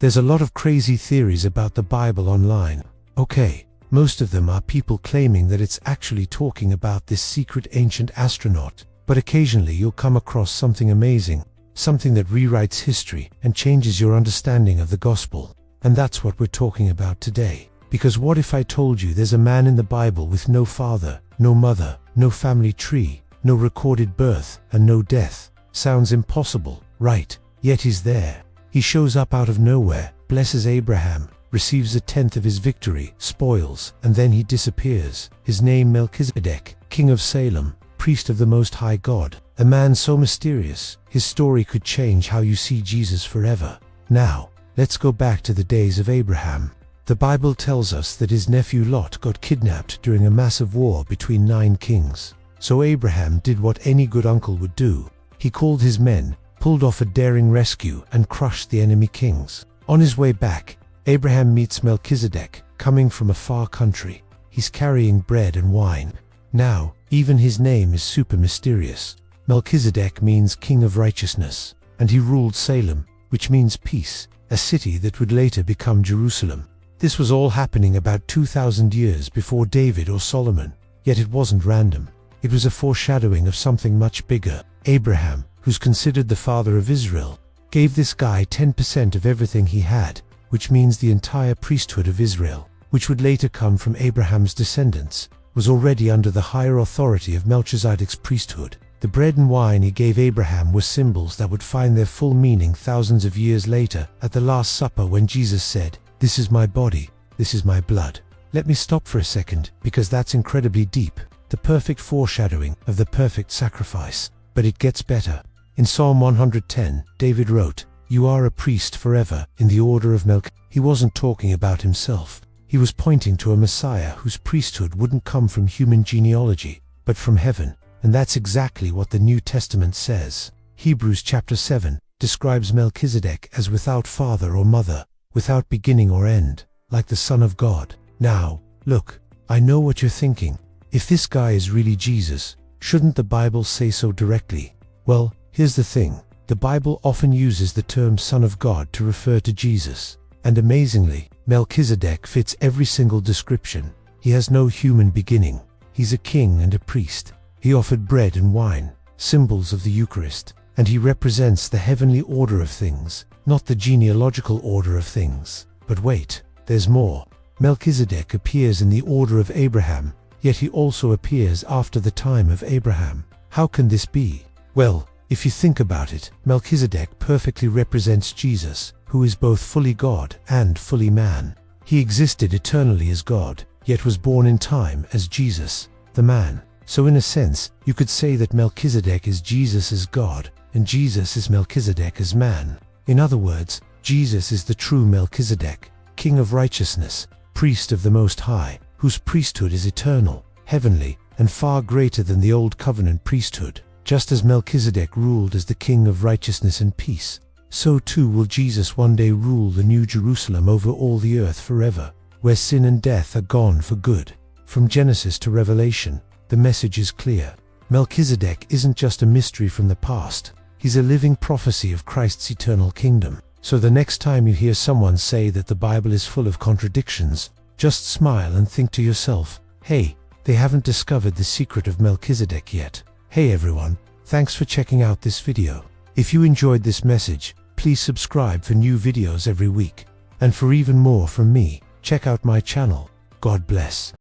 There's a lot of crazy theories about the Bible online. Okay, most of them are people claiming that it's actually talking about this secret ancient astronaut, but occasionally you'll come across something amazing, something that rewrites history and changes your understanding of the gospel. And that's what we're talking about today. Because what if I told you there's a man in the Bible with no father, no mother, no family tree, no recorded birth, and no death? Sounds impossible, right? Yet he's there. He shows up out of nowhere, blesses Abraham, receives a tenth of his victory, spoils, and then he disappears. His name Melchizedek, king of Salem, priest of the Most High God. A man so mysterious, his story could change how you see Jesus forever. Now, let's go back to the days of Abraham. The Bible tells us that his nephew Lot got kidnapped during a massive war between 9 kings. So Abraham did what any good uncle would do. He called his men, pulled off a daring rescue, and crushed the enemy kings. On his way back, Abraham meets Melchizedek, coming from a far country. He's carrying bread and wine. Now, even his name is super mysterious. Melchizedek means king of righteousness, and he ruled Salem, which means peace, a city that would later become Jerusalem. This was all happening about 2,000 years before David or Solomon, yet it wasn't random. It was a foreshadowing of something much bigger. Abraham, who's considered the father of Israel, gave this guy 10% of everything he had, which means the entire priesthood of Israel, which would later come from Abraham's descendants, was already under the higher authority of Melchizedek's priesthood. The bread and wine he gave Abraham were symbols that would find their full meaning thousands of years later at the Last Supper when Jesus said, "This is my body, this is my blood." Let me stop for a second, because that's incredibly deep. The perfect foreshadowing of the perfect sacrifice. But it gets better. In Psalm 110, David wrote, "You are a priest forever in the order of Melchizedek." He wasn't talking about himself. He was pointing to a Messiah whose priesthood wouldn't come from human genealogy, but from heaven. And that's exactly what the New Testament says. Hebrews chapter 7 describes Melchizedek as without father or mother, without beginning or end, like the Son of God. Now, look, I know what you're thinking. If this guy is really Jesus, shouldn't the Bible say so directly? Well, here's the thing. The Bible often uses the term Son of God to refer to Jesus. And amazingly, Melchizedek fits every single description. He has no human beginning. He's a king and a priest. He offered bread and wine, symbols of the Eucharist, and he represents the heavenly order of things, not the genealogical order of things. But wait, there's more. Melchizedek appears in the order of Abraham, yet he also appears after the time of Abraham. How can this be? Well, if you think about it, Melchizedek perfectly represents Jesus, who is both fully God and fully man. He existed eternally as God, yet was born in time as Jesus, the man. So in a sense, you could say that Melchizedek is Jesus as God, and Jesus is Melchizedek as man. In other words, Jesus is the true Melchizedek, king of righteousness, priest of the Most High, whose priesthood is eternal, heavenly, and far greater than the Old Covenant priesthood. Just as Melchizedek ruled as the king of righteousness and peace, so too will Jesus one day rule the New Jerusalem over all the earth forever, where sin and death are gone for good. From Genesis to Revelation, the message is clear. Melchizedek isn't just a mystery from the past. He's a living prophecy of Christ's eternal kingdom. So the next time you hear someone say that the Bible is full of contradictions, just smile and think to yourself, hey, they haven't discovered the secret of Melchizedek yet. Hey everyone, thanks for checking out this video. If you enjoyed this message, please subscribe for new videos every week. And for even more from me, check out my channel. God bless.